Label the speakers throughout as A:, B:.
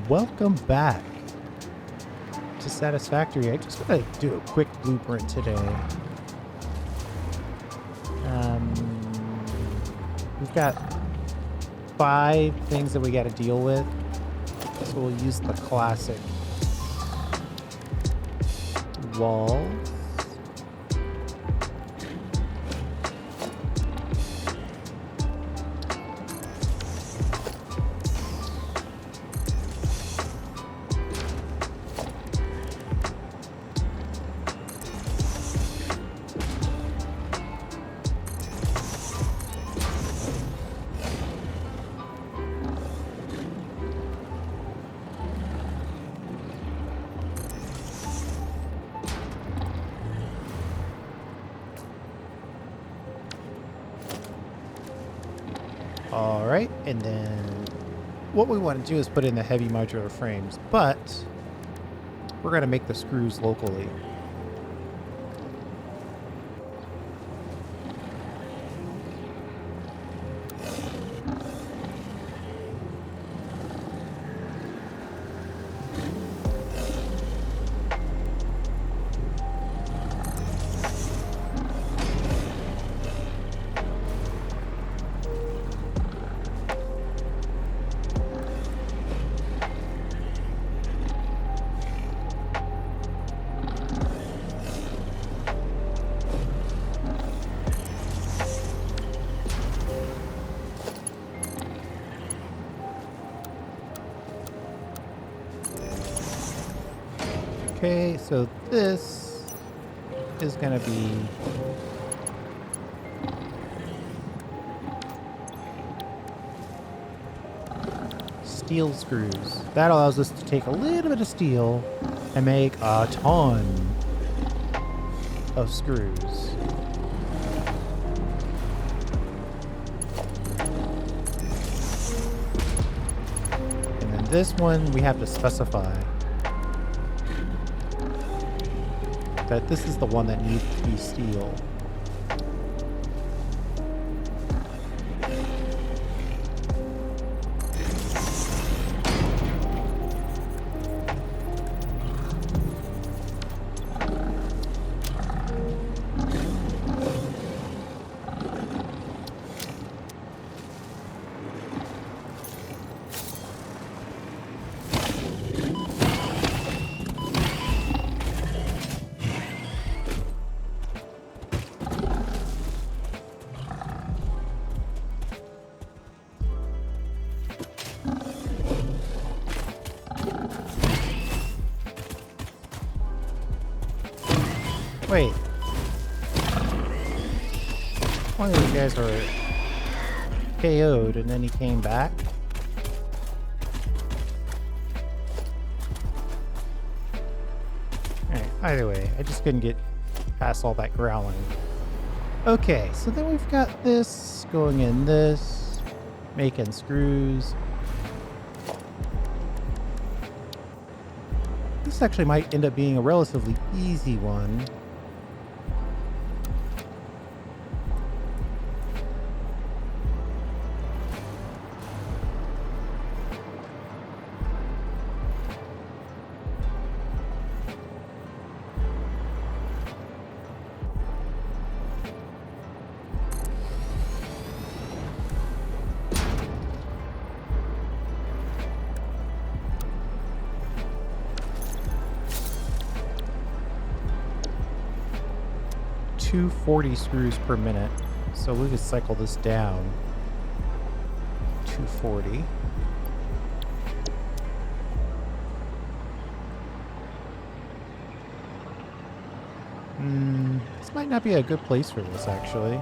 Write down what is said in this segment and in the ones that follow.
A: Welcome back to Satisfactory. I just want to do a quick blueprint today. We've got 5 things that we got to deal with, so we'll use the classic walls. All right, and then what we want to do is put in the heavy modular frames, but we're going to make the screws locally. Okay, so this is going to be steel screws. That allows us to take a little bit of steel and make a ton of screws. And then this one we have to specify that this is the one that needs to be steel. Wait. One of these guys were KO'd and then he came back. Alright, either way, I just couldn't get past all that growling. Okay, so then we've got this going in this, making screws. This actually might end up being a relatively easy one. Two 40 screws per minute, so we could cycle this down. 240. This might not be a good place for this, actually.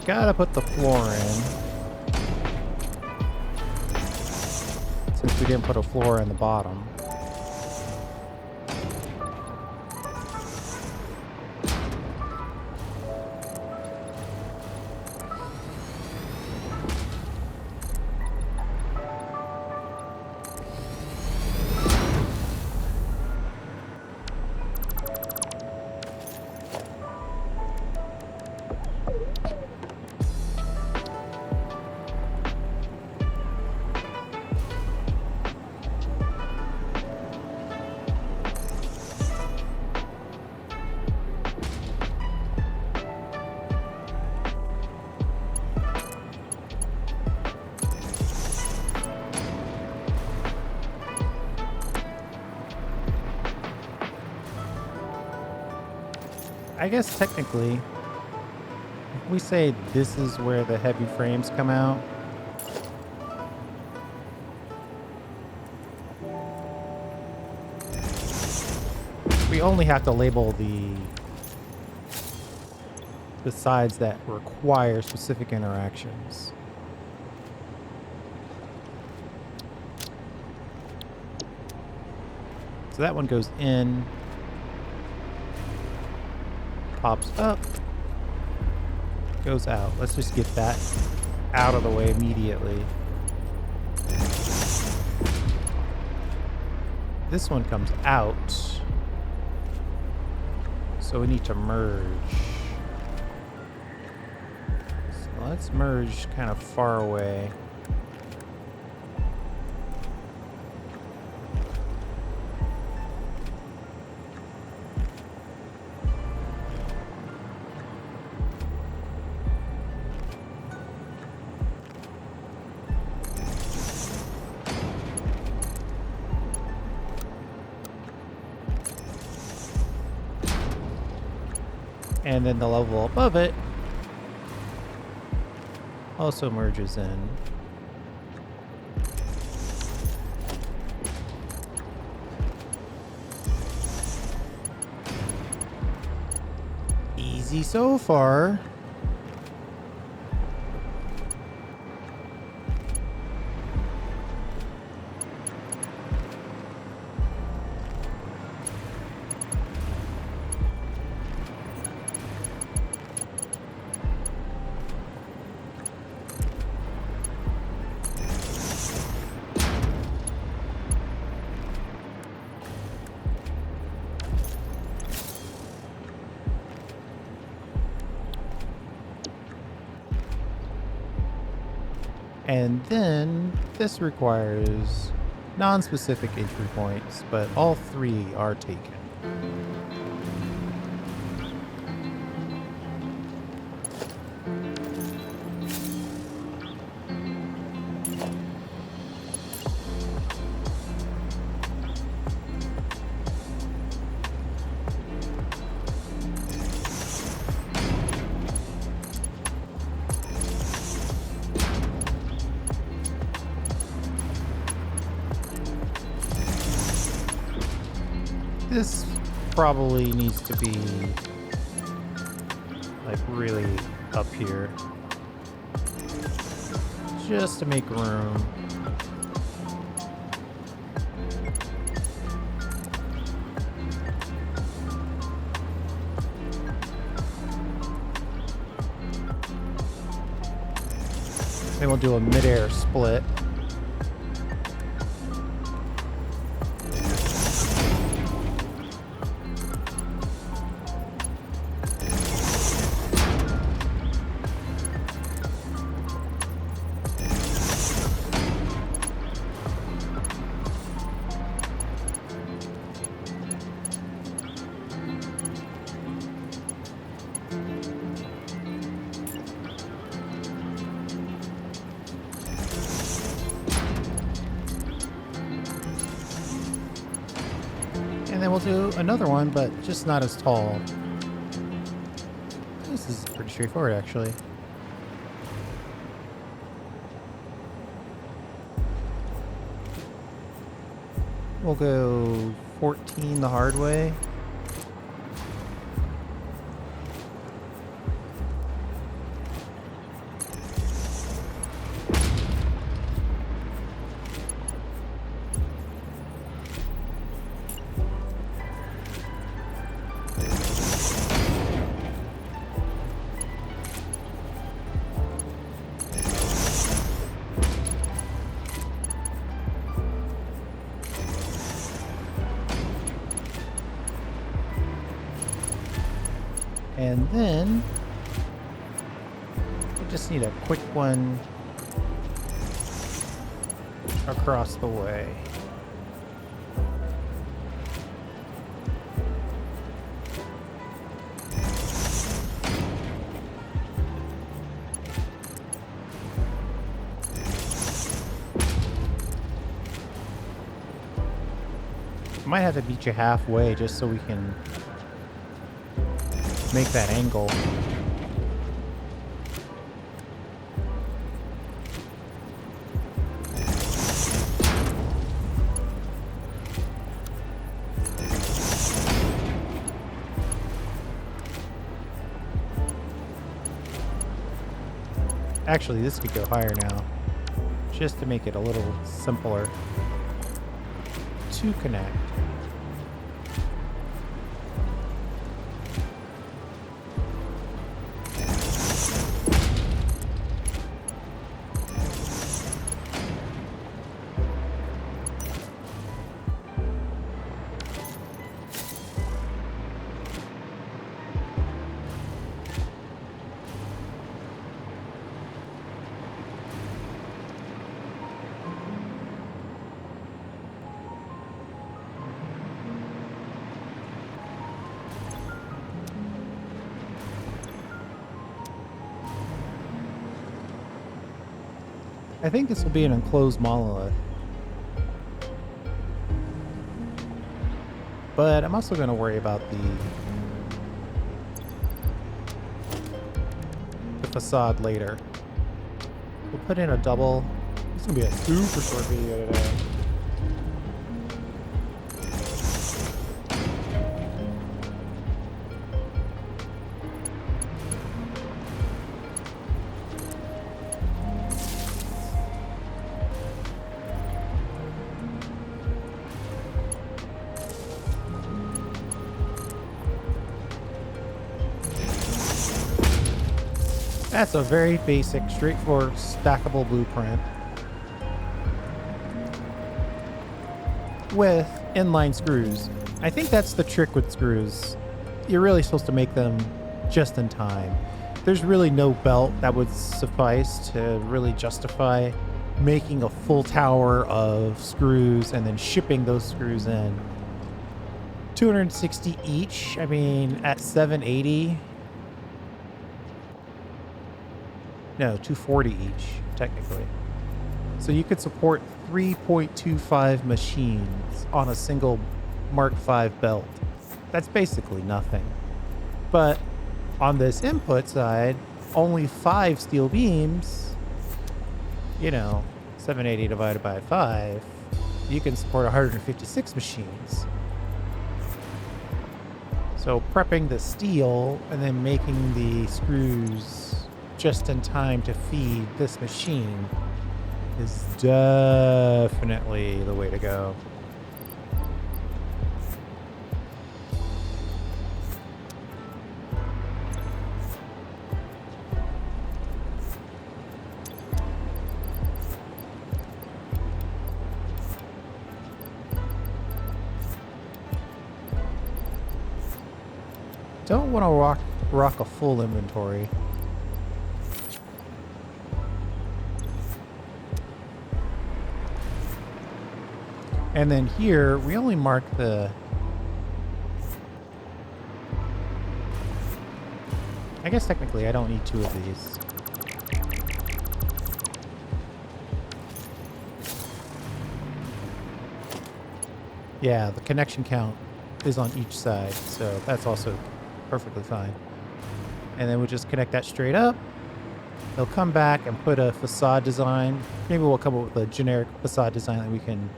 A: gotta put the floor in. Since we didn't put a floor in the bottom. I guess technically, if we say this is where the heavy frames come out, we only have to label the sides that require specific interactions. So that one goes in. Pops up, goes out. Let's just get that out of the way immediately. This one comes out, so we need to merge. So let's merge kind of far away. And then the level above it also merges in. Easy so far. And then this requires non-specific entry points, but all three are taken. This probably needs to be like really up here just to make room. Then we'll do a mid-air split. And then we'll do another one, but just not as tall. This is pretty straightforward, actually. We'll go 14 the hard way. And then we just need a quick one across the way. Might have to meet you halfway just so we can make that angle. Actually, this could go higher now, just to make it a little simpler to connect. I think this will be an enclosed monolith. But I'm also going to worry about the facade later. We'll put in a double. This is going to be a super short video today. That's a very basic, straightforward, stackable blueprint with inline screws. I think that's the trick with screws. You're really supposed to make them just in time. There's really no belt that would suffice to really justify making a full tower of screws and then shipping those screws in. 260 each, I mean, at 780. No, 240 each, technically. So you could support 3.25 machines on a single Mark V belt. That's basically nothing. But on this input side, only 5 steel beams, 780 divided by 5, you can support 156 machines. So prepping the steel and then making the screws just in time to feed this machine is definitely the way to go. Don't want to rock a full inventory. And then here, we only mark the... I guess technically I don't need 2 of these. Yeah, the connection count is on each side, so that's also perfectly fine. And then we'll just connect that straight up. They'll come back and put a facade design. Maybe we'll come up with a generic facade design that we can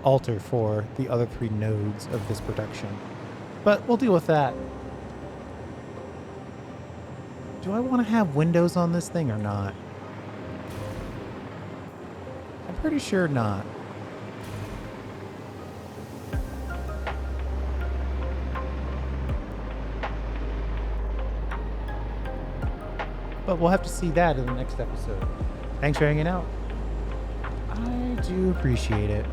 A: alter for the other 3 nodes of this production. But we'll deal with that. Do I want to have windows on this thing or not? I'm pretty sure not. But we'll have to see that in the next episode. Thanks for hanging out. I do appreciate it.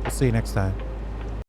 A: We'll see you next time.